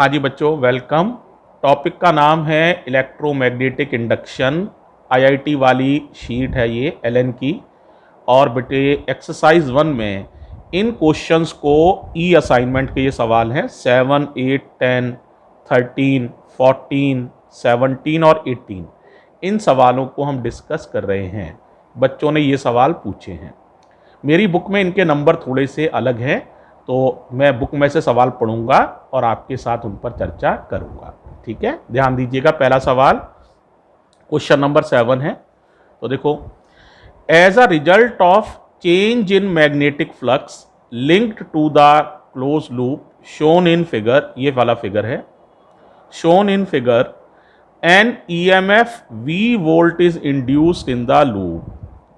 हाँ जी बच्चों, welcome. Topic का नाम है इलेक्ट्रोमैग्नेटिक इंडक्शन। आईआईटी वाली शीट है ये एलएन की। और बेटे एक्सरसाइज 1 में इन क्वेश्चंस को ई असाइनमेंट के ये सवाल हैं 7, 8, 10, 13, 14, 17 और 18। इन सवालों को हम डिस्कस कर रहे हैं। बच्चों ने ये सवाल पूछे हैं। मेरी बुक में इनके नंबर थोड़े से अलग हैं, तो मैं बुक में से सवाल पढ़ूंगा और आपके साथ उन पर चर्चा करूंगा। ठीक है, ध्यान दीजिएगा। पहला सवाल क्वेश्चन नंबर 7 है। तो देखो, as a result of change in magnetic flux linked to the close loop shown in figure, ये वाला फिगर है, shown in figure an EMF V volt is induced in the loop.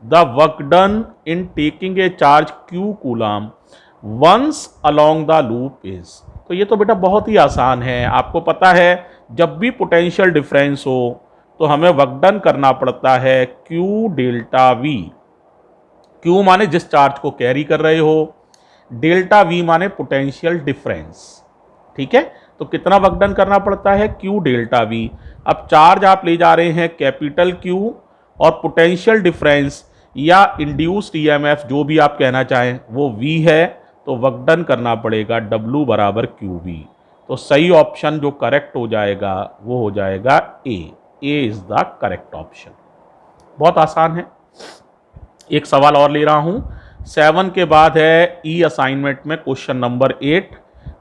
The work done in taking a charge Q coulomb once along the loop is. तो ये तो बेटा बहुत ही आसान है। आपको पता है जब भी पोटेंशियल डिफरेंस हो तो हमें वर्क डन करना पड़ता है Q डेल्टा V। Q माने जिस चार्ज को कैरी कर रहे हो, डेल्टा V माने पोटेंशियल डिफरेंस। ठीक है, तो कितना वर्क डन करना पड़ता है? Q delta V। अब चार्ज आप ले जा रहे हैं कैपिटल Q और पोटेंशियल डिफरेंस या इंड्यूस्ड EMF जो भी आप कहना चाहें वो V है, तो वर्क डन करना पड़ेगा W बराबर QV। तो सही ऑप्शन जो करेक्ट हो जाएगा वो हो जाएगा ए इज द करेक्ट ऑप्शन। बहुत आसान है। एक सवाल और ले रहा हूं। 7 के बाद है ई असाइनमेंट में क्वेश्चन नंबर 8।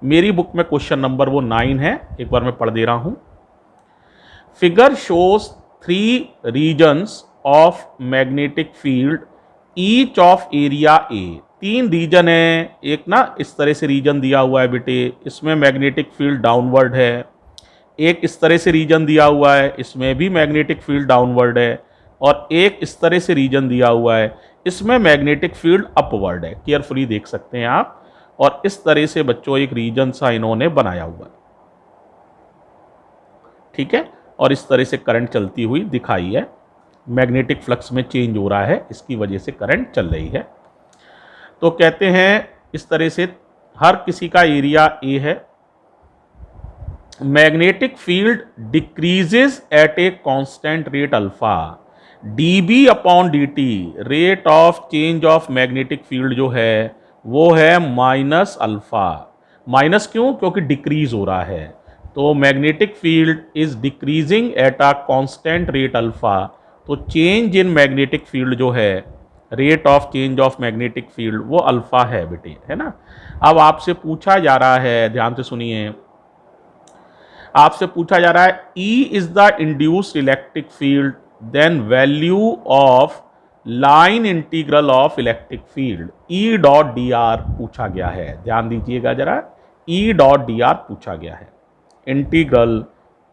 मेरी बुक में क्वेश्चन नंबर वो 9 है। एक बार मैं पढ़ दे रहा हूं। Figure shows 3 regions of magnetic field each of area A. 3 region है। एक ना इस तरह से रीजन दिया हुआ है बेटे, इसमें मैग्नेटिक फील्ड डाउनवर्ड है। एक इस तरह से रीजन दिया हुआ है, इसमें भी मैग्नेटिक फील्ड डाउनवर्ड है। और एक इस तरह से रीजन दिया हुआ है, इसमें मैग्नेटिक फील्ड अपवर्ड है। केयरफुली देख सकते हैं आप। और इस तरह से बच्चों एक रीजन सा इन्होंने बनाया हुआ है। ठीक है, और इस तरह से करंट चलती हुई दिखाई है। मैग्नेटिक फ्लक्स में चेंज हो रहा है, इसकी वजह से करंट चल रही है। तो कहते हैं इस तरह से हर किसी का एरिया ए है। Magnetic field decreases at a constant rate alpha. dB upon dt, rate of change of magnetic field जो है वो है माइनस अल्फा। माइनस क्यों? क्योंकि डिक्रीज हो रहा है। तो magnetic field is decreasing at a constant rate alpha. तो चेंज इन मैग्नेटिक फील्ड जो है, rate of change of magnetic field वो अल्फा है बेटे, है ना। अब आपसे पूछा जा रहा है, ध्यान से सुनिए, आपसे पूछा जा रहा है E is the induced electric field, then value of line integral of electric field E dot dr पूछा गया है। ध्यान दीजिएगा जरा, E डॉट dr पूछा गया है। Integral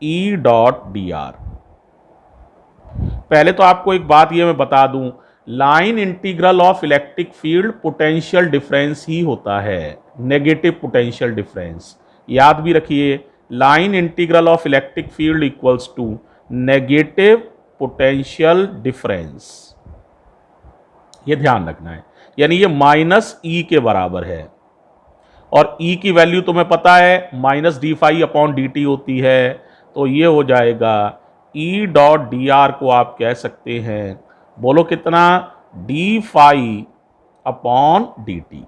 E dot dr। पहले तो आपको एक बात ये मैं बता दूं, line integral of electric field potential difference ही होता है, नेगेटिव पोटेंशियल डिफरेंस। याद भी रखिए, line integral of electric field equals to negative potential difference. ये ध्यान रखना है, यानी ये माइनस ई के बराबर है। और ई की वैल्यू तुम्हें पता है minus D phi upon D t होती है। तो ये हो जाएगा ई डॉट डी आर को आप कह सकते हैं, बोलो कितना, d phi upon D t.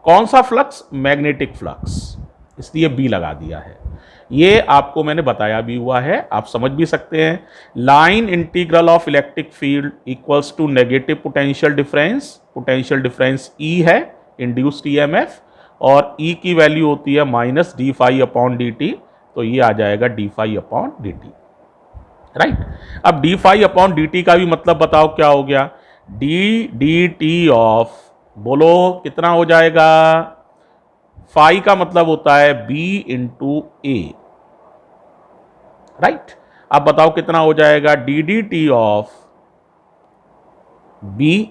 कौन सा फ्लक्स? मैग्नेटिक फ्लक्स, इसलिए बी लगा दिया है। ये आपको मैंने बताया भी हुआ है, आप समझ भी सकते हैं। Line integral of electric field equals to negative potential difference. Potential difference E है, इंड्यूस्ड EMF, और ई की वैल्यू होती है minus D phi upon D T. तो ये आ जाएगा D phi upon D T, right. अब D phi upon D T का भी मतलब बताओ क्या हो गया? डी डी टी ऑफ, बोलो कितना हो जाएगा? फाई का मतलब होता है बी इंटू ए, राइट। अब बताओ कितना हो जाएगा? D d t of B,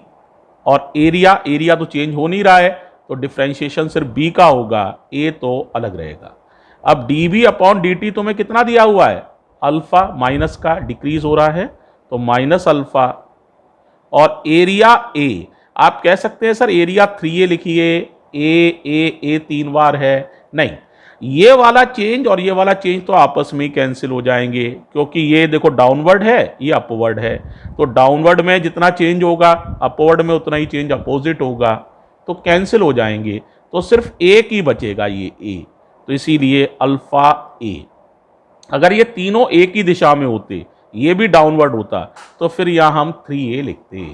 और एरिया, एरिया तो चेंज हो नहीं रहा है तो डिफ्रेंशिएशन सिर्फ बी का होगा, ए तो अलग रहेगा। अब d B upon D t तुम्हें कितना दिया हुआ है? अल्फा, माइनस का, डिक्रीज हो रहा है तो माइनस अल्फा। और एरिया ए, आप कह सकते हैं सर एरिया 3A लिखिए, ए 3 बार है, नहीं, ये वाला चेंज और ये वाला चेंज तो आपस में ही कैंसिल हो जाएंगे, क्योंकि ये देखो डाउनवर्ड है, ये अपवर्ड है, तो डाउनवर्ड में जितना चेंज होगा अपवर्ड में उतना ही चेंज अपोजिट होगा, तो कैंसिल हो जाएंगे, तो सिर्फ एक ही बचेगा, ये ए। तो इसीलिए अल्फा ए। अगर ये तीनों एक ही दिशा में होते, ये भी डाउनवर्ड होता, तो फिर यहां हम 3a लिखते।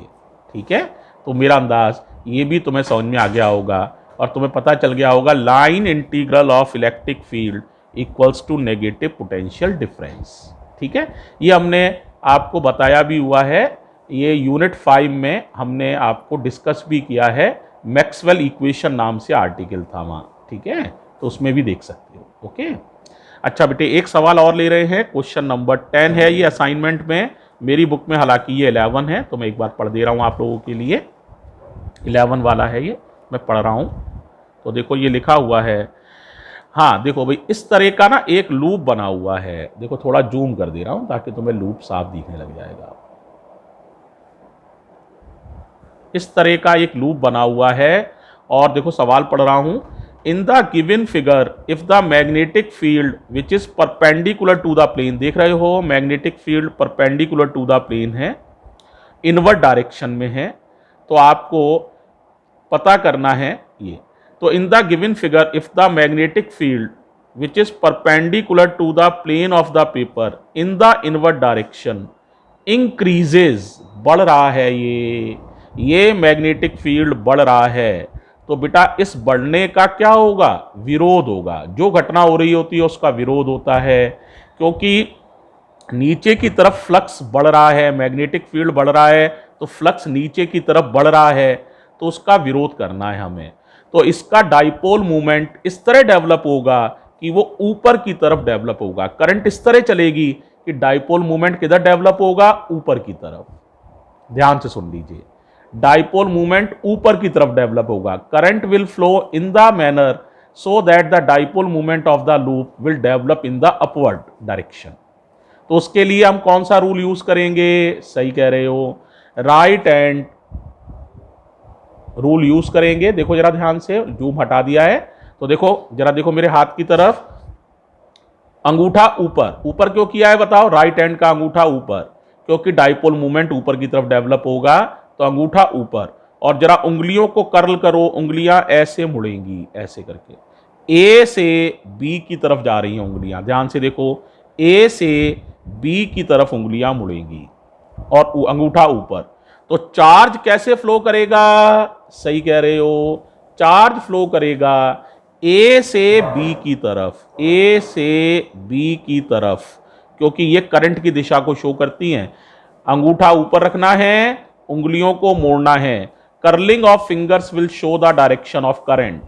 ठीक है, तो मेरा अंदाज ये भी तुम्हें समझ में आ गया होगा और तुम्हें पता चल गया होगा line integral of electric field equals to negative potential difference. ठीक है, ये हमने आपको बताया भी हुआ है, ये यूनिट 5 में हमने आपको डिस्कस भी किया है, मैक्सवेल इक्वेशन नाम से आर्टिकल था वहाँ। ठीक है, तो उसमें भी देख सकते हो। ओके, अच्छा बेटे एक सवाल और ले रहे हैं, क्वेश्चन नंबर 10 है ये असाइनमेंट में, मेरी बुक में हालांकि ये 11 है, तो मैं एक बार पढ़ दे रहा हूँ आप लोगों के लिए। 11 वाला है ये, मैं पढ़ रहा हूँ। तो देखो ये लिखा हुआ है, हाँ देखो भाई इस तरह का ना एक लूप बना हुआ है, देखो थोड़ा जूम कर दे रहा हूँ ताकि तुम्हें लूप साफ दिखने लग जाएगा। इस तरह का एक लूप बना हुआ है और देखो सवाल पढ़ रहा हूँ, in the given figure if the magnetic field which is perpendicular to the plane, देख रहे हो magnetic field perpendicular to the plane है, इनवर्ट डायरेक्शन में है, तो आपको पता करना है ये। तो in the given figure if the magnetic field which is perpendicular to the plane of the paper in the invert direction increases, बढ़ रहा है ये मैग्नेटिक फील्ड बढ़ रहा है, तो बेटा इस बढ़ने का क्या होगा, विरोध होगा। जो घटना हो रही होती है उसका विरोध होता है, क्योंकि नीचे की तरफ फ्लक्स बढ़ रहा है, मैग्नेटिक फील्ड बढ़ रहा है, तो फ्लक्स नीचे की तरफ बढ़ रहा है, तो उसका विरोध करना है हमें। तो इसका डाइपोल मूवमेंट इस तरह डेवलप होगा कि वो ऊपर की तरफ डेवलप होगा, करंट इस तरह चलेगी कि डाइपोल मूवमेंट किधर डेवलप होगा, ऊपर की तरफ। ध्यान से सुन लीजिए, डाइपोल मूवमेंट ऊपर की तरफ डेवलप होगा, current will flow in the manner so that the dipole movement of the loop will develop in the upward direction. तो उसके लिए हम कौन सा रूल यूज करेंगे, सही कह रहे हो, राइट हैंड रूल यूज करेंगे। देखो जरा ध्यान से, जूम हटा दिया है, तो देखो जरा देखो मेरे हाथ की तरफ, अंगूठा ऊपर, ऊपर क्यों किया है बताओ, राइट हैंड का अंगूठा ऊपर, क्योंकि डाइपोल मूवमेंट ऊपर की तरफ डेवलप होगा, तो अंगूठा ऊपर। और जरा उंगलियों को कर्ल करो, उंगलियां ऐसे मुड़ेंगी, ऐसे करके, ए से बी की तरफ जा रही हैं उंगलियां, ध्यान से देखो, ए से बी की तरफ उंगलियां मुड़ेंगी और अंगूठा ऊपर। तो चार्ज कैसे फ्लो करेगा, सही कह रहे हो, चार्ज फ्लो करेगा ए से बी की तरफ, ए से बी की तरफ, क्योंकि ये करंट की दिशा को शो करती हैं। अंगूठा ऊपर रखना है, उंगलियों को मोड़ना है, curling of fingers will show the direction of current,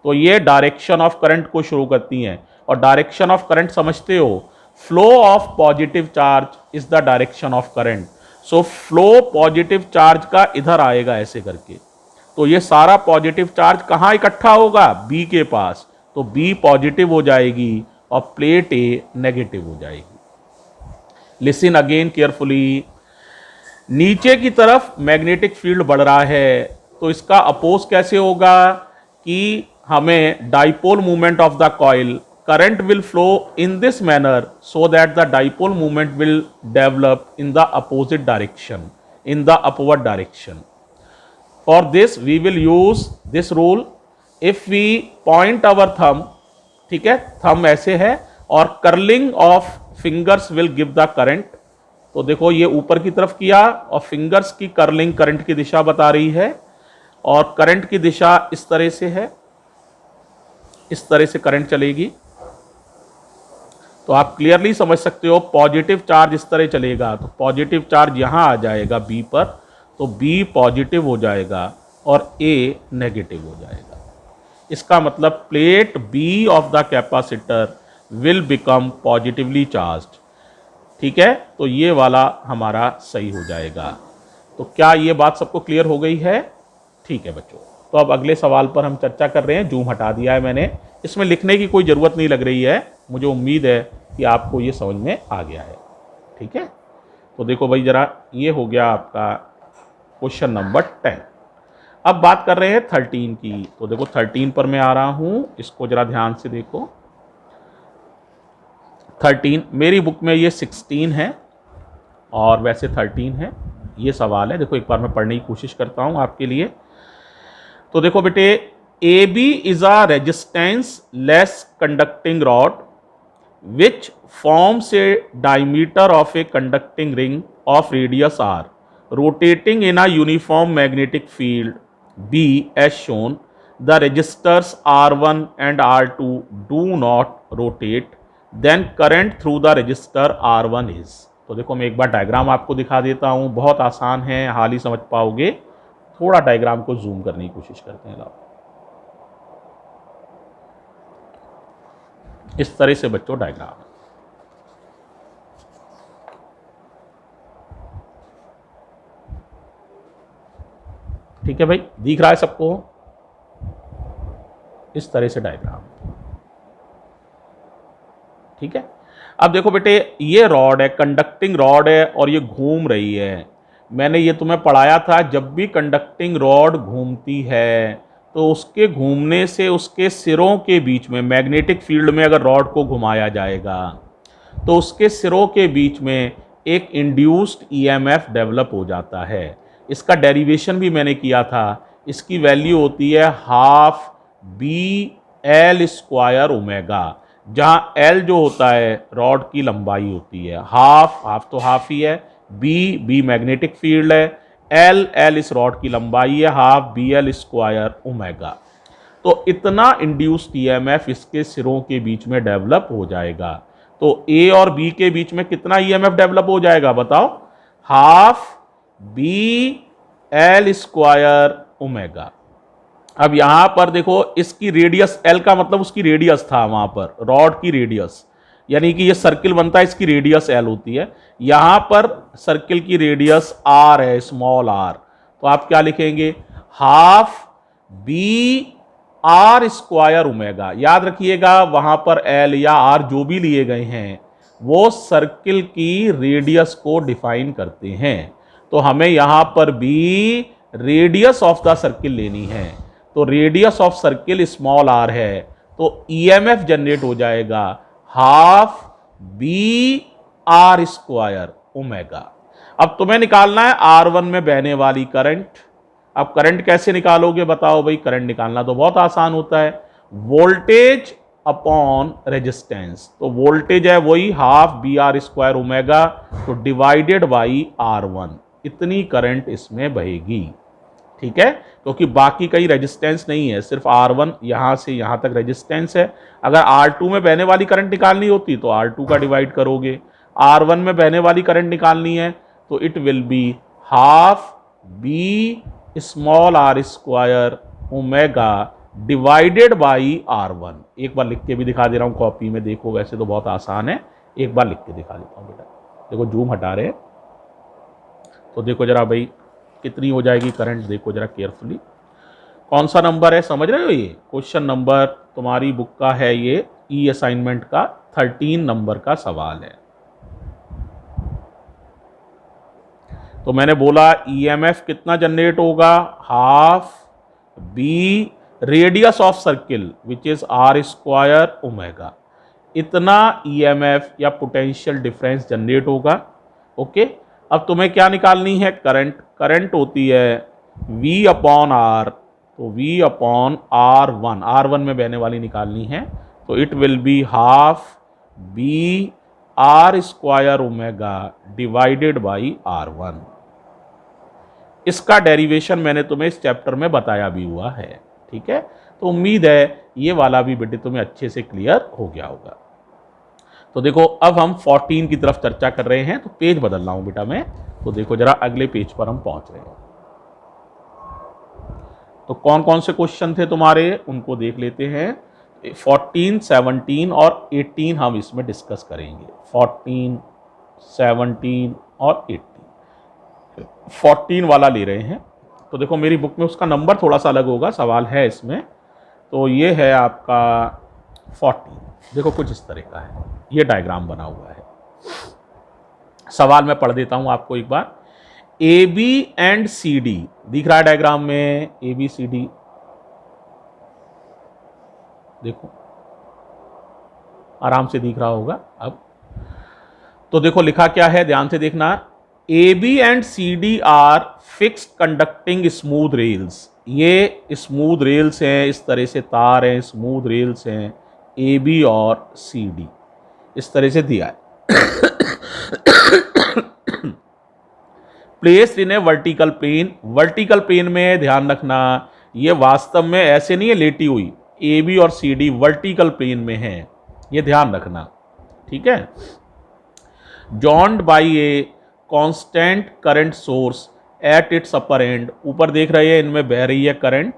तो ये डायरेक्शन ऑफ करंट को शो करती हैं। और डायरेक्शन ऑफ करंट समझते हो, flow of positive charge is the direction of current, so flow positive charge का इधर आएगा ऐसे करके, तो ये सारा पॉजिटिव चार्ज कहाँ इकट्ठा होगा, बी के पास, तो बी पॉजिटिव हो जाएगी और प्लेट ए नेगेटिव हो जाएगी। लिसन अगेन केयरफुली, नीचे की तरफ मैग्नेटिक फील्ड बढ़ रहा है, तो इसका अपोज कैसे होगा कि हमें dipole movement of the coil, current will flow in this manner so that the dipole moment will develop in the opposite direction, in the upward direction. For this we will use this rule, if we point our thumb, ठीक है, thumb ऐसे है, और curling of fingers will give the current, तो देखो ये ऊपर की तरफ किया और फिंगर्स की कर्लिंग करंट की दिशा बता रही है, और करंट की दिशा इस तरह से है, इस तरह से करंट चलेगी, तो आप क्लियरली समझ सकते हो, पॉजिटिव चार्ज इस तरह चलेगा, तो पॉजिटिव चार्ज यहाँ आ जाएगा बी पर, तो बी पॉजिटिव हो जाएगा और ए नेगेटिव हो जाएगा। इसका मतलब plate B of the capacitor will become positively charged. ठीक है, तो ये वाला हमारा सही हो जाएगा। तो क्या ये बात सबको क्लियर हो गई है? ठीक है बच्चों, तो अब अगले सवाल पर हम चर्चा कर रहे हैं। जूम हटा दिया है मैंने, इसमें लिखने की कोई ज़रूरत नहीं लग रही है, मुझे उम्मीद है कि आपको ये समझ में आ गया है। ठीक है, तो देखो भाई जरा, ये हो गया आपका क्वेश्चन नंबर 10। अब बात कर रहे हैं 13 की, तो देखो 13 पर मैं आ रहा हूँ, इसको जरा ध्यान से देखो। 13, मेरी बुक में ये 16 है और वैसे 13 है। ये सवाल है, देखो एक बार मैं पढ़ने की कोशिश करता हूं आपके लिए। तो देखो बेटे, A B is a resistance less conducting rod which forms a diameter of a conducting ring of radius r rotating in a uniform magnetic field B as shown. The resistors R1 and R2 do not rotate, then current through the resistor R1 is। तो देखो मैं एक बार diagram आपको दिखा देता हूं, बहुत आसान है, हाल ही समझ पाओगे। थोड़ा डायग्राम को जूम करने की कोशिश करते हैं। इस तरह से बच्चों डायग्राम, ठीक है भाई, दिख रहा है सबको? इस तरह से डायग्राम, ठीक है। अब देखो बेटे, ये रॉड है, कंडक्टिंग रॉड है और ये घूम रही है। मैंने ये तुम्हें पढ़ाया था, जब भी कंडक्टिंग रॉड घूमती है तो उसके घूमने से उसके सिरों के बीच में मैग्नेटिक फील्ड में अगर रॉड को घुमाया जाएगा तो उसके सिरों के बीच में एक इंड्यूस्ड ईएमएफ डेवलप हो जाता है। इसका डेरिवेशन भी मैंने किया था। इसकी वैल्यू होती है half B L square omega, जहाँ एल जो होता है रॉड की लंबाई होती है, हाफ तो हाफ ही है, बी मैग्नेटिक फील्ड है, एल इस रॉड की लंबाई है, half B L square omega. तो इतना इंड्यूस्ड ईएमएफ इसके सिरों के बीच में डेवलप हो जाएगा। तो ए और बी के बीच में कितना ईएमएफ डेवलप हो जाएगा बताओ? Half B L square omega. अब यहां पर देखो, इसकी रेडियस एल का मतलब उसकी रेडियस था वहां पर, रॉड की रेडियस, यानी कि ये सर्किल बनता है, इसकी रेडियस एल होती है। यहां पर सर्किल की रेडियस आर है, स्मॉल आर। तो आप क्या लिखेंगे? Half B r square omega. याद रखिएगा, वहां पर एल या आर जो भी लिए गए हैं वो सर्किल की रेडियस को डिफाइन करते हैं। तो हमें यहां पर भी रेडियस ऑफ द सर्किल लेनी है। तो radius of circle small r है, तो ईएमएफ जनरेट हो जाएगा half B r square omega. अब तुम्हें निकालना है R1 में बहने वाली करंट। अब करंट कैसे निकालोगे बताओ भाई? करंट निकालना तो बहुत आसान होता है, वोल्टेज अपॉन रेजिस्टेंस। तो वोल्टेज है वही half B r square omega, तो डिवाइडेड बाई R1, इतनी करंट इसमें बहेगी, ठीक है। क्योंकि बाकी कहीं रेजिस्टेंस नहीं है, सिर्फ R1 यहां से यहां तक रेजिस्टेंस है। अगर R2 में बहने वाली करंट निकालनी होती तो R2 का डिवाइड करोगे, R1 में बहने वाली करंट निकालनी है तो it will be half B small r square omega divided by R1। एक बार लिख के भी दिखा दे रहा हूं कॉपी में, देखो वैसे तो बहुत आसान है, एक बार लिख के दिखा देता हूं बेटा। देखो जूम हटा रहे हैं तो देखो जरा भाई कितनी हो जाएगी करंट, देखो जरा केयरफुली। कौन सा नंबर है समझ रहे हो? ये क्वेश्चन नंबर तुम्हारी बुक का है, ये ई असाइनमेंट का 13 नंबर का सवाल है। तो मैंने बोला ईएमएफ कितना जनरेट होगा? Half B radius of circle which is r square omega, इतना ईएमएफ या पोटेंशियल डिफरेंस जनरेट होगा। ओके, अब तुम्हें क्या निकालनी है? करंट। करंट होती है V अपॉन आर, तो V अपॉन R1, R1 में बहने वाली निकालनी है, तो it will be half B r square omega divided by R1। इसका डेरिवेशन मैंने तुम्हें इस चैप्टर में बताया भी हुआ है, ठीक है। तो उम्मीद है ये वाला भी बेटे तुम्हें अच्छे से क्लियर हो गया होगा। तो देखो अब हम 14 की तरफ चर्चा कर रहे हैं, तो पेज बदल रहा हूं बेटा मैं, तो देखो जरा अगले पेज पर हम पहुंच रहे हैं। तो कौन कौन से क्वेश्चन थे तुम्हारे उनको देख लेते हैं। 14, 17 और 18 हम इसमें डिस्कस करेंगे। 14, 17 और 18। 14 वाला ले रहे हैं, तो देखो मेरी बुक में उसका नंबर थोड़ा सा अलग होगा, सवाल है इसमें। तो ये है आपका 14। देखो कुछ इस तरह का है, ये डायग्राम बना हुआ है। सवाल मैं पढ़ देता हूं आपको एक बार। A B and C D दिख रहा है डायग्राम में, ए बी सी डी देखो, आराम से दिख रहा होगा अब। तो देखो लिखा क्या है, ध्यान से देखना। A B and C D are fixed conducting smooth rails. ये स्मूथ रेल्स हैं, इस तरह से तार हैं, स्मूथ रेल्स हैं, ए बी और सी डी, इस तरह से दिया है। Placed in a vertical plane. Vertical plane में ध्यान रखना, ये वास्तव में ऐसे नहीं है लेटी हुई, ए बी और सी डी वर्टिकल प्लेन में है, ये ध्यान रखना, ठीक है। Joined by a constant current source at its upper end. ऊपर देख रहे हैं इनमें बह रही है current.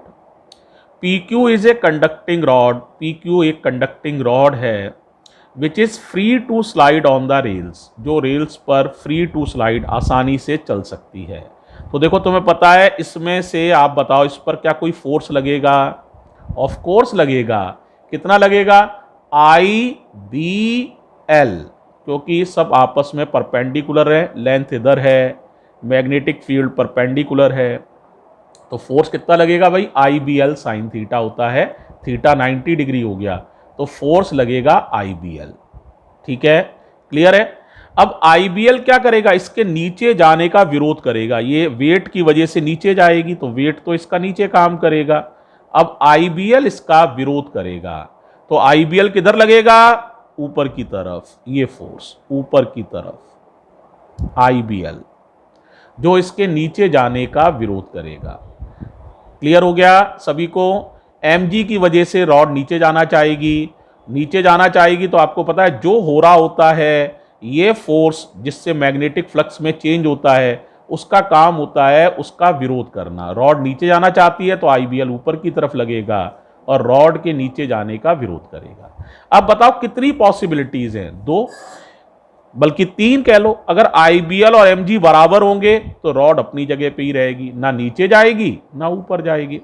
P Q is a conducting rod. P Q एक कंडक्टिंग रॉड है which is free to slide on the rails, जो रेल्स पर फ्री टू स्लाइड आसानी से चल सकती है। तो देखो तुम्हें पता है, इसमें से आप बताओ इस पर क्या कोई फोर्स लगेगा? ऑफ कोर्स लगेगा। कितना लगेगा? आई बी एल, क्योंकि सब आपस में परपेंडिकुलर है, लेंथ इधर है, मैग्नेटिक फील्ड परपेंडिकुलर है, तो फोर्स कितना लगेगा भाई? आई बी एल साइन थीटा होता है, थीटा 90 डिग्री हो गया, तो फोर्स लगेगा आई बी एल। ठीक है, क्लियर है। अब आई बी एल क्या करेगा? इसके नीचे जाने का विरोध करेगा। ये वेट की वजह से नीचे जाएगी, तो वेट तो इसका नीचे काम करेगा। अब आई बी एल इसका विरोध करेगा, तो आई बी एल किधर लगेगा? ऊपर की तरफ। ये फोर्स ऊपर की तरफ आई बी एल, जो इसके नीचे जाने का विरोध करेगा। क्लियर हो गया सभी को? mg की वजह से रॉड नीचे जाना चाहेगी, नीचे जाना चाहेगी, तो आपको पता है जो हो रहा होता है, ये फोर्स जिससे मैग्नेटिक फ्लक्स में चेंज होता है, उसका काम होता है उसका विरोध करना। रॉड नीचे जाना चाहती है तो आईबीएल ऊपर की तरफ लगेगा और रॉड के नीचे जाने का विरोध करेगा। अब बताओ कितनी पॉसिबिलिटीज हैं? 2, बल्कि 3 कह लो। अगर आईबीएल और एमजी बराबर होंगे तो रॉड अपनी जगह पे ही रहेगी, ना नीचे जाएगी ना ऊपर जाएगी।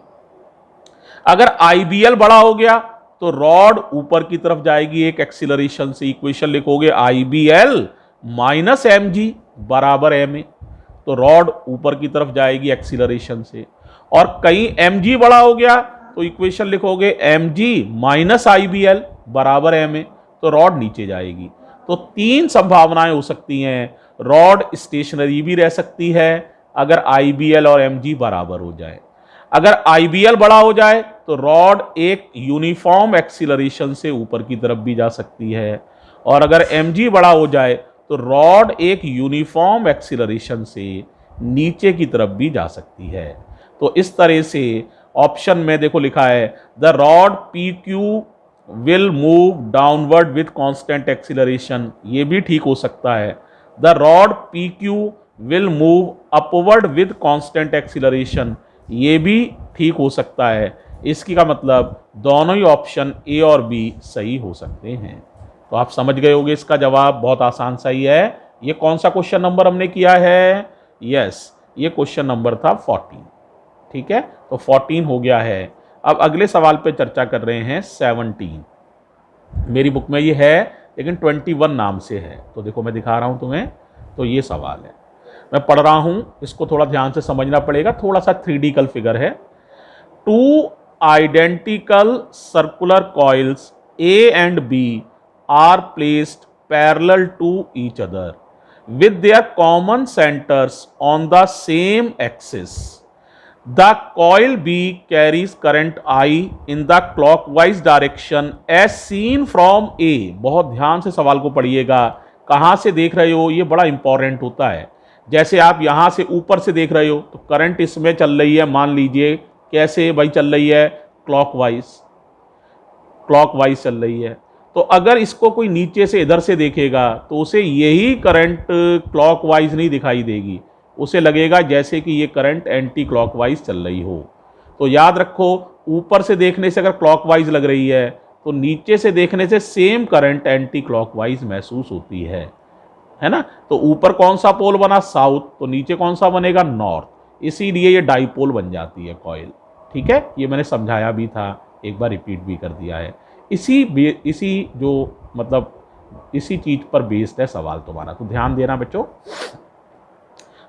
अगर आईबीएल बड़ा हो गया तो रॉड ऊपर की तरफ जाएगी एक एक्सीलरेशन से। इक्वेशन लिखोगे आईबीएल माइनस एमजी बराबर एम ए, तो रॉड ऊपर की तरफ जाएगी एक्सीलरेशन से। और कहीं एमजी बड़ा हो गया तो इक्वेशन लिखोगे एमजी माइनस आईबीएल बराबर एम ए, तो रॉड नीचे जाएगी। तो 3 संभावनाएं हो सकती हैं। रॉड स्टेशनरी भी रह सकती है अगर आईबीएल और एमजी बराबर हो जाए। अगर आईबीएल बड़ा हो जाए तो रॉड एक यूनिफॉर्म एक्सीलरेशन से ऊपर की तरफ भी जा सकती है, और अगर एमजी बड़ा हो जाए तो रॉड एक यूनिफॉर्म एक्सीलरेशन से नीचे की तरफ भी जा सकती है। तो इस तरह से ऑप्शन में देखो लिखा है the rod P Q will move downward with constant acceleration, ये भी ठीक हो सकता है। The rod P Q will move upward with constant acceleration, ये भी ठीक हो सकता है। इसकी का मतलब दोनों ही ऑप्शन ए और बी सही हो सकते हैं। तो आप समझ गए होंगे इसका जवाब बहुत आसान सा ही है। ये कौन सा क्वेश्चन नंबर हमने किया है? यस, ये क्वेश्चन नंबर था 14। ठीक है, तो 14 हो गया है। अब अगले सवाल पे चर्चा कर रहे हैं 17। मेरी बुक में ये है लेकिन 21 नाम से है, तो देखो मैं दिखा रहा हूं तुम्हें। तो ये सवाल है, मैं पढ़ रहा हूं, इसको थोड़ा ध्यान से समझना पड़ेगा। थोड़ा सा 3D फिगर है। 2 identical circular coils A and B are placed parallel to each other with their common centers on the same axis. The coil B carries current I in the clockwise direction as seen from A. बहुत ध्यान से सवाल को पढ़िएगा। कहाँ से देख रहे हो, ये बड़ा इंपॉर्टेंट होता है। जैसे आप यहाँ से ऊपर से देख रहे हो तो करंट इसमें चल रही है, मान लीजिए कैसे भाई चल रही है? क्लॉकवाइज चल रही है। तो अगर इसको कोई नीचे से इधर से देखेगा तो उसे यही करंट क्लॉकवाइज नहीं दिखाई देगी, उसे लगेगा जैसे कि ये करंट एंटी क्लॉकवाइज चल रही हो। तो याद रखो, ऊपर से देखने से अगर क्लॉकवाइज लग रही है तो नीचे से देखने से सेम करंट एंटी क्लॉकवाइज महसूस होती है ना। तो ऊपर कौन सा पोल बना? साउथ, तो नीचे कौन सा बनेगा? नॉर्थ। इसीलिए ये डाइपोल बन जाती है कॉइल। ठीक है, ये मैंने समझाया भी था, एक बार रिपीट भी कर दिया है। इसी जो मतलब इसी चीज पर बेस्ड है सवाल तुम्हारा, तो ध्यान देना बच्चों।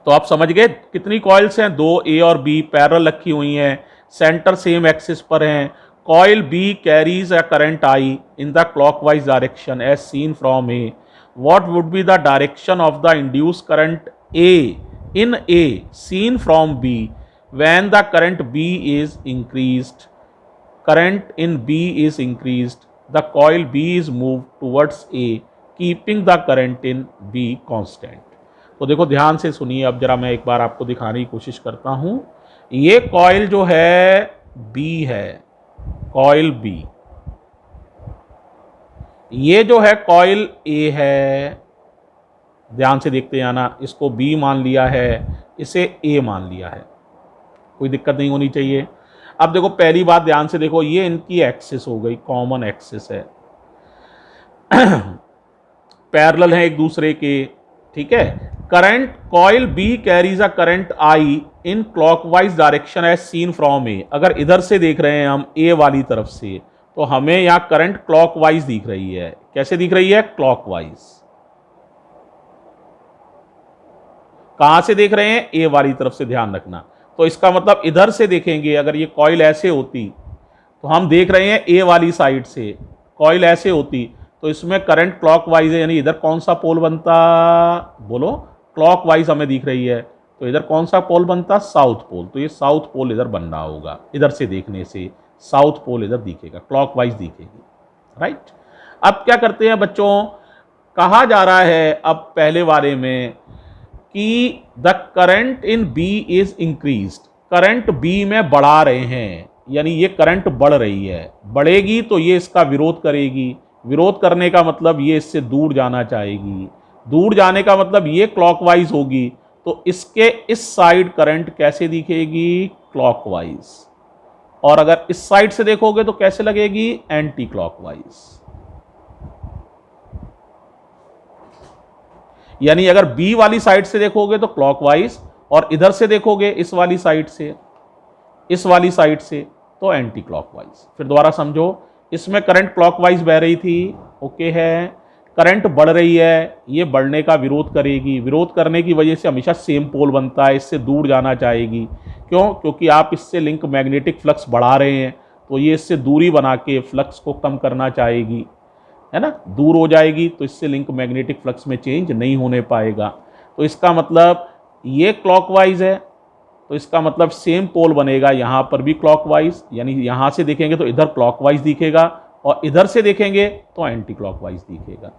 तो आप समझ गए कितनी कॉइल्स हैं? 2 A और B पैरेलल रखी हुई हैं, सेंटर सेम एक्सिस पर हैं, coil B carries a current I in the clockwise direction as seen from A. What would be the direction of the induced current in A seen from B when the current B is increased? Current in B is increased. The coil B is moved towards A, keeping the current in B constant. तो देखो ध्यान से सुनिए, अब जरा मैं एक बार आपको दिखाने की कोशिश करता हूं। ये कॉइल जो है B है, कॉइल B। ये जो है कॉइल A है, ध्यान से देखते जाना, इसको B मान लिया है, इसे A मान लिया है, कोई दिक्कत नहीं होनी चाहिए। अब देखो पहली बात ध्यान से देखो, ये इनकी एक्सिस हो गई, कॉमन एक्सिस है, पैरेलल है एक दूसरे के, ठीक है। Current coil B carries a current I in clockwise direction as seen from A। अगर इधर से देख रहे हैं हम A वाली तरफ से, तो हमें यहां करंट क्लॉकवाइज दिख रही है। कैसे दिख रही है? क्लॉकवाइज। कहां से देख रहे हैं? A वाली तरफ से, ध्यान रखना। तो इसका मतलब इधर से देखेंगे, अगर ये कॉइल ऐसे होती तो हम देख रहे हैं A वाली साइड से, कॉइल ऐसे होती तो इसमें करंट क्लॉकवाइज है, यानी इधर कौन सा पोल बनता? बोलो, क्लॉकवाइज हमें दिख रही है, तो इधर कौन सा पोल बनता? South pole. तो ये साउथ पोल इधर बन रहा होगा, इधर से देखने से साउथ पोल इधर दिखेगा, क्लॉकवाइज दिखेगी, राइट। अब क्या करते हैं बच्चों, कहा जा रहा है अब पहले वाले में कि the current in B is increased, current B में बढ़ा रहे हैं, यानी ये करंट बढ़ रही है, बढ़ेगी तो ये इसका विरोध करेगी, विरोध करने का मतलब ये इससे दूर जाना चाहेगी, दूर जाने का मतलब ये क्लॉकवाइज होगी, तो इसके इस साइड करंट कैसे दिखेगी? क्लॉकवाइज। और अगर इस साइड से देखोगे तो कैसे लगेगी? Anti clockwise. यानी अगर बी वाली साइड से देखोगे तो क्लॉकवाइज, और इधर से देखोगे इस वाली साइड से, इस वाली साइड से, तो एंटी क्लॉकवाइज। फिर दोबारा समझो, इसमें करंट क्लॉकवाइज बह रही थी, ओके है, करंट बढ़ रही है, ये बढ़ने का विरोध करेगी, विरोध करने की वजह से हमेशा सेम पोल बनता है, इससे दूर जाना चाहेगी। क्यों? क्योंकि आप इससे लिंक मैग्नेटिक फ्लक्स बढ़ा रहे हैं, तो ये इससे दूरी बना के फ्लक्स को कम करना चाहेगी, है ना, दूर हो जाएगी तो इससे लिंक मैग्नेटिक फ्लक्स में चेंज नहीं होने पाएगा। तो इसका मतलब ये क्लॉकवाइज है, तो इसका मतलब सेम पोल बनेगा यहाँ पर भी क्लॉकवाइज, यानी यहाँ से देखेंगे तो इधर क्लॉकवाइज दिखेगा, और इधर से देखेंगे तो एंटी क्लॉकवाइज दिखेगा,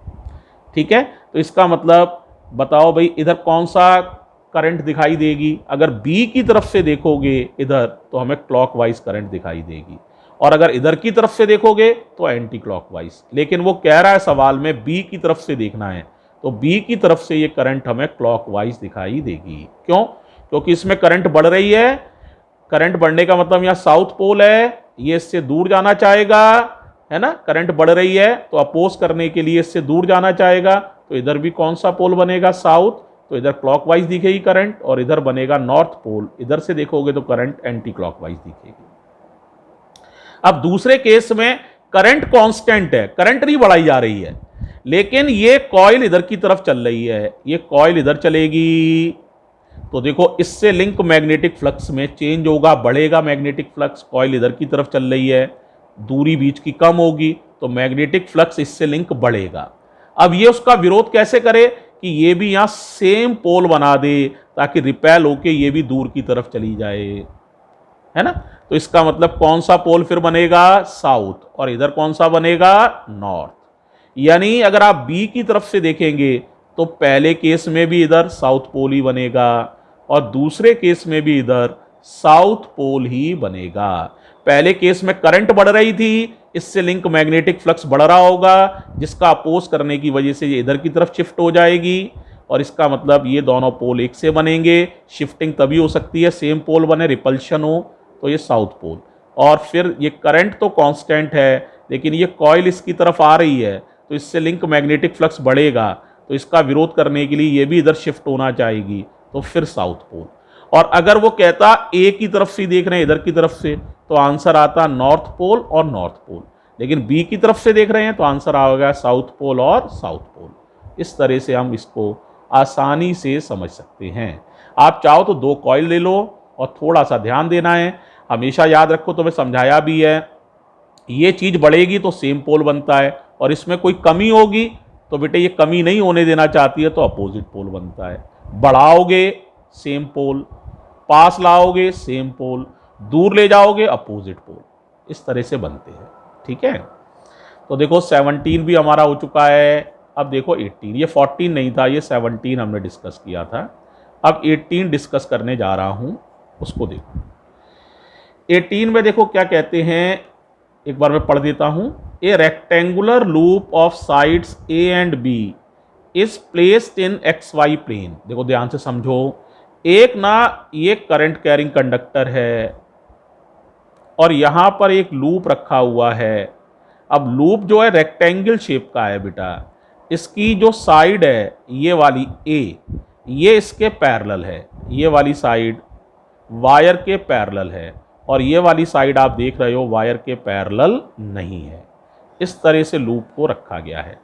ठीक है। तो इसका मतलब बताओ भाई, इधर कौन सा करंट दिखाई देगी? अगर बी की तरफ से देखोगे इधर तो हमें क्लॉकवाइज करंट दिखाई देगी, और अगर इधर की तरफ से देखोगे तो एंटी क्लॉकवाइज। लेकिन वो कह रहा है सवाल में बी की तरफ से देखना है, तो बी की तरफ से ये करंट हमें क्लॉकवाइज दिखाई देगी। क्यों? क्योंकि इसमें करंट बढ़ रही है, करंट बढ़ने का मतलब यहाँ साउथ पोल है, ये इससे दूर जाना चाहेगा, है ना, करंट बढ़ रही है तो अपोज करने के लिए इससे दूर जाना चाहेगा, तो इधर भी कौन सा पोल बनेगा? साउथ, तो इधर क्लॉकवाइज दिखेगी करंट, और इधर बनेगा नॉर्थ पोल, इधर से देखोगे तो करंट एंटी क्लॉकवाइज दिखेगी। अब दूसरे केस में करंट कांस्टेंट है, करंट नहीं बढ़ाई जा रही है, लेकिन ये कॉइल इधर की तरफ चल रही है, ये कॉइल इधर चलेगी, तो देखो इससे लिंक मैग्नेटिक फ्लक्स में चेंज होगा, बढ़ेगा मैग्नेटिक फ्लक्स, कॉइल इधर की तरफ चल रही है, दूरी बीच की कम होगी, तो मैग्नेटिक फ्लक्स इससे लिंक बढ़ेगा। अब ये उसका विरोध कैसे करे कि ये भी यहां सेम पोल बना दे, ताकि रिपेल होके ये भी दूर की तरफ चली जाए, है ना। तो इसका मतलब कौन सा पोल फिर बनेगा? साउथ, और इधर कौन सा बनेगा? नॉर्थ। यानी अगर आप बी की तरफ से देखेंगे तो पहले केस में भी इधर साउथ पोल ही बनेगा, और दूसरे केस में भी इधर साउथ पोल ही बनेगा। पहले केस में करंट बढ़ रही थी, इससे लिंक मैग्नेटिक फ्लक्स बढ़ रहा होगा, जिसका अपोज करने की वजह से ये इधर की तरफ शिफ्ट हो जाएगी, और इसका मतलब ये दोनों पोल एक से बनेंगे। शिफ्टिंग तभी हो सकती है सेम पोल बने, रिपल्शन हो, तो ये साउथ पोल। और फिर ये करंट तो कांस्टेंट है, लेकिन ये कॉइल इसकी तरफ आ रही है, तो इससे लिंक मैग्नेटिक फ्लक्स बढ़ेगा, तो इसका विरोध करने के लिए ये भी इधर शिफ्ट होना चाहेगी, तो फिर साउथ पोल। और अगर वो कहता ए की तरफ से देख रहे हैं, इधर की तरफ से, तो आंसर आता नॉर्थ पोल और नॉर्थ पोल। लेकिन बी की तरफ से देख रहे हैं तो आंसर आएगा साउथ पोल और साउथ पोल। इस तरह से हम इसको आसानी से समझ सकते हैं। आप चाहो तो दो कॉइल ले लो, और थोड़ा सा ध्यान देना है, हमेशा याद रखो, तुम्हें समझाया भी है ये चीज़ बढ़ेगी तो सेम पोल बनता है, और इसमें कोई कमी होगी तो बेटे ये कमी नहीं होने देना चाहती है तो अपोजिट पोल बनता है। बढ़ाओगे सेम पोल, पास लाओगे सेम पोल, दूर ले जाओगे अपोजिट पोल, इस तरह से बनते हैं। ठीक है, तो देखो 17 भी हमारा हो चुका है। अब देखो 18, ये 14 नहीं था, ये 17 हमने डिस्कस किया था। अब 18 डिस्कस करने जा रहा हूं, उसको देखो। 18 में देखो क्या कहते हैं, एक बार मैं पढ़ देता हूं। A rectangular loop of sides a and b is placed in X Y plane. देखो ध्यान से समझो, एक ना ये करंट कैरिंग कंडक्टर है और यहां पर एक लूप रखा हुआ है। अब लूप जो है रेक्टेंगल शेप का है बेटा, इसकी जो साइड है ये वाली ए, ये इसके पैरेलल है, ये वाली साइड वायर के पैरेलल है, और ये वाली साइड आप देख रहे हो वायर के पैरेलल नहीं है। इस तरह से लूप को रखा गया है।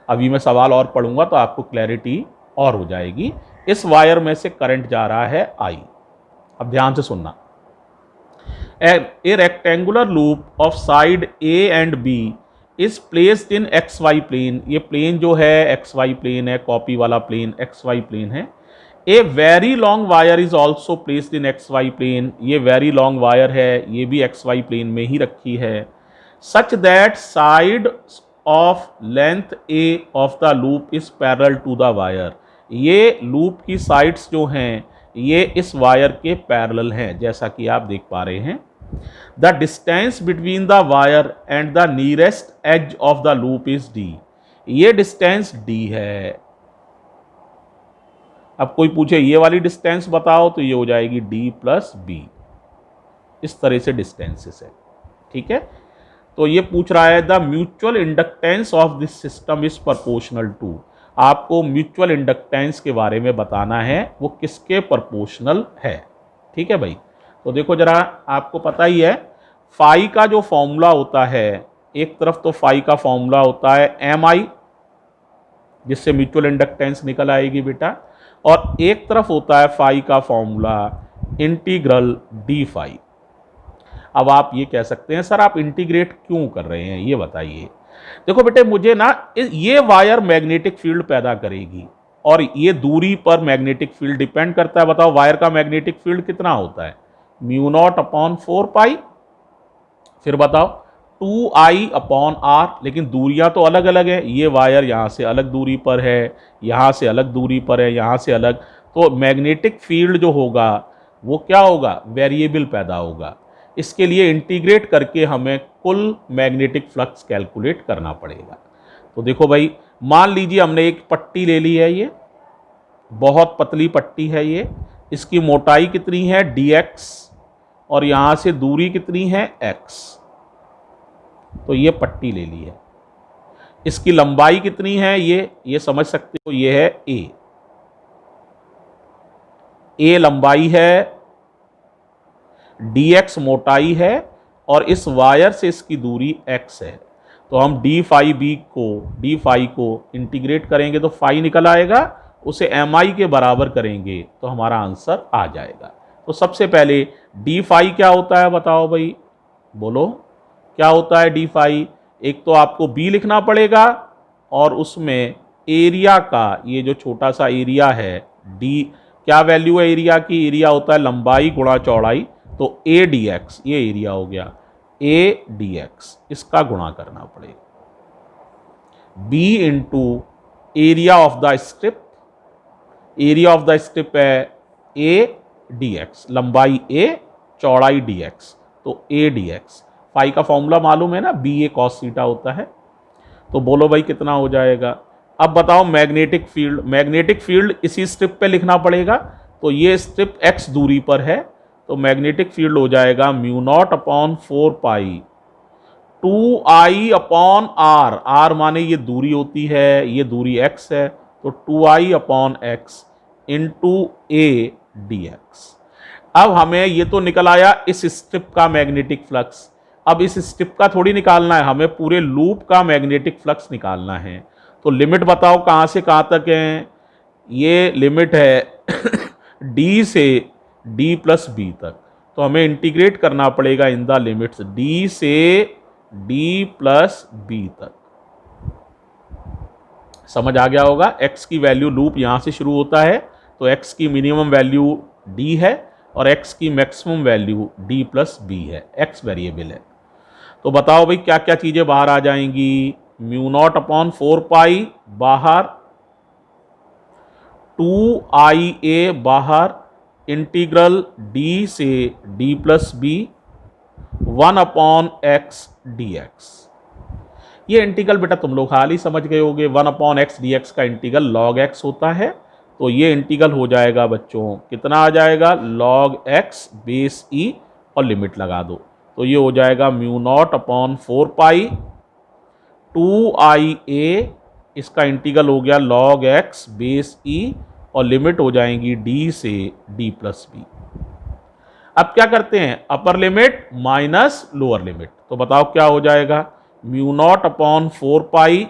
अभी मैं सवाल और पढ़ूंगा तो आपको क्लैरिटी और हो जाएगी। इस वायर में से करंट जा रहा है आई। अब ध्यान से सुनना। A rectangular loop of side a and b is placed in X Y plane. ये प्लेन जो है एक्स वाई प्लेन है, कॉपी वाला प्लेन एक्स वाई प्लेन है। A very long wire is also placed in X Y plane. ये very long wire है, ये भी एक्स वाई प्लेन में ही रखी है। Such that side of length a of the loop is parallel to the wire. ये loop की साइड्स जो हैं ये इस वायर के पैरेलल हैं, जैसा कि आप देख पा रहे हैं। The distance between the wire and the nearest edge of the loop is d. ये डिस्टेंस डी है। अब कोई पूछे ये वाली डिस्टेंस बताओ तो ये हो जाएगी डी प्लस बी। इस तरह से डिस्टेंसेस है। ठीक है, तो ये पूछ रहा है the mutual inductance of this system is proportional to. आपको म्यूचुअल इंडक्टेंस के बारे में बताना है, वो किसके प्रोपोर्शनल है। ठीक है भाई, तो देखो जरा, आपको पता ही है फाई का जो फॉर्मूला होता है, एक तरफ तो फाई का फॉर्मूला होता है एम आई, जिससे म्यूचुअल इंडक्टेंस निकल आएगी बेटा, और एक तरफ होता है फाई का फॉर्मूला इंटीग्रल डी फाई। अब आप ये कह सकते हैं सर आप इंटीग्रेट क्यों कर रहे हैं, ये बताइए। देखो बेटे, मुझे ना ये वायर मैग्नेटिक फील्ड पैदा करेगी और ये दूरी पर मैग्नेटिक फील्ड डिपेंड करता है। बताओ वायर का मैग्नेटिक फील्ड कितना होता है, म्यू नॉट अपॉन 4 पाई। फिर बताओ 2i अपॉन आर, लेकिन दूरियां तो अलग अलग है। ये वायर यहाँ से अलग दूरी पर है, यहाँ से अलग दूरी पर है, यहाँ से अलग, तो मैग्नेटिक फील्ड जो होगा वो क्या होगा, वेरिएबल पैदा होगा। इसके लिए इंटीग्रेट करके हमें कुल मैग्नेटिक फ्लक्स कैलकुलेट करना पड़ेगा। तो देखो भाई, मान लीजिए हमने एक पट्टी ले ली है, ये बहुत पतली पट्टी है ये, इसकी मोटाई कितनी है dx और यहाँ से दूरी कितनी है x। तो ये पट्टी ले ली है, इसकी लंबाई कितनी है ये समझ सकते हो, ये है a लंबाई है, dx मोटाई है, और इस वायर से इसकी दूरी x है। तो हम डी फाई को इंटीग्रेट करेंगे तो फाई निकल आएगा, उसे mi के बराबर करेंगे तो हमारा आंसर आ जाएगा। तो सबसे पहले डी फाई क्या होता है बताओ भाई, बोलो क्या होता है डी फाई। एक तो आपको b लिखना पड़ेगा और उसमें एरिया का, ये जो छोटा सा एरिया है d, क्या वैल्यू है एरिया की, एरिया होता है लंबाई गुणा चौड़ाई, तो a dx, ये एरिया हो गया a dx, इसका गुणा करना पड़ेगा। b into area of the strip, area of the strip है a dx, लंबाई a चौड़ाई dx, तो a dx। फाई का फॉर्मूला मालूम है ना, बी ए कॉस थीटा होता है। तो बोलो भाई कितना हो जाएगा। अब बताओ मैग्नेटिक फील्ड इसी स्ट्रिप पे लिखना पड़ेगा, तो ये स्ट्रिप x दूरी पर है, तो मैग्नेटिक फील्ड हो जाएगा mu naught upon 4 pi 2i upon r. R माने ये दूरी होती है, ये दूरी x है, तो 2i upon x into a dx। अब हमें ये तो निकल आया इस स्ट्रिप का मैग्नेटिक फ्लक्स। अब इस स्ट्रिप का थोड़ी निकालना है, हमें पूरे लूप का मैग्नेटिक फ्लक्स निकालना है। तो लिमिट बताओ कहाँ से कहाँ तक है, ये लिमिट है d से d प्लस बी तक, तो हमें इंटीग्रेट करना पड़ेगा इन द लिमिट्स d से डी प्लस बी तक। समझ आ गया होगा। x की वैल्यू, लूप यहां से शुरू होता है तो x की मिनिमम वैल्यू d है और x की maximum value d plus b है, x वेरिएबल है। तो बताओ भाई क्या क्या चीजें बाहर आ जाएंगी। म्यू नॉट अपॉन 4 पाई बाहर, 2ia बाहर, इंटीग्रल d से d plus b, 1 upon x d x. ये इंटीग्रल बेटा तुम लोग हाल ही समझ गए होगे, 1 अपॉन एक्स डी एक्स का इंटीग्रल लॉग एक्स होता है। तो ये इंटीग्रल हो जाएगा बच्चों, कितना आ जाएगा, लॉग एक्स बेस ई और लिमिट लगा दो। तो ये हो जाएगा mu naught upon 4 pi 2ia, इसका इंटीग्रल हो गया लॉग एक्स बेस ई और लिमिट हो जाएंगी d से d प्लस बी। अब क्या करते हैं, upper limit minus lower limit. तो बताओ क्या हो जाएगा, mu naught upon 4 pi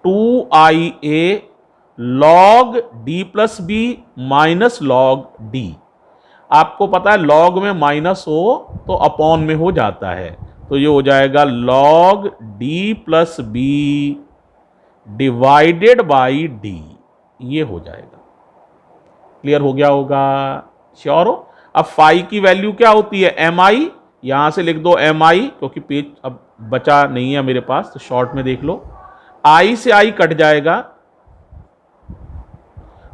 2ia log d plus b minus log d। आपको पता है लॉग में माइनस हो तो अपॉन में हो जाता है, तो ये हो जाएगा log d plus b divided by d, ये हो जाएगा। क्लियर हो गया होगा, श्योर हो। अब फाई की वैल्यू क्या होती है, एम आई, यहां से लिख दो एम आई, क्योंकि पेज अब बचा नहीं है मेरे पास तो शॉर्ट में देख लो। आई से आई कट जाएगा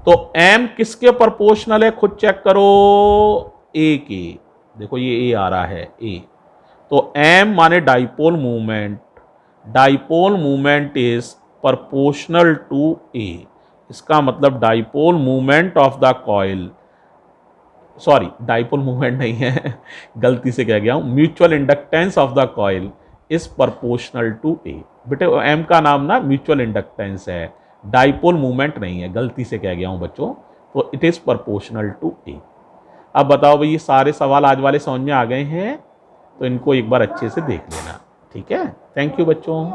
तो m किसके प्रोपोर्शनल है, खुद चेक करो, a के। देखो ये a आ रहा है, a। तो m माने dipole movement, dipole movement is proportional to a। इसका मतलब dipole movement of the coil, sorry dipole movement नहीं है गलती से कह गया हूं, mutual inductance of the coil is proportional to a। बेटे m का नाम ना म्यूचुअल इंडक्टेंस है, डाइपोल मूवमेंट नहीं है, गलती से कह गया हूं बच्चों। तो it is proportional to a। अब बताओ भाई ये सारे सवाल आज वाले समझ में आ गए हैं, तो इनको एक बार अच्छे से देख लेना, ठीक है। थैंक यू बच्चों।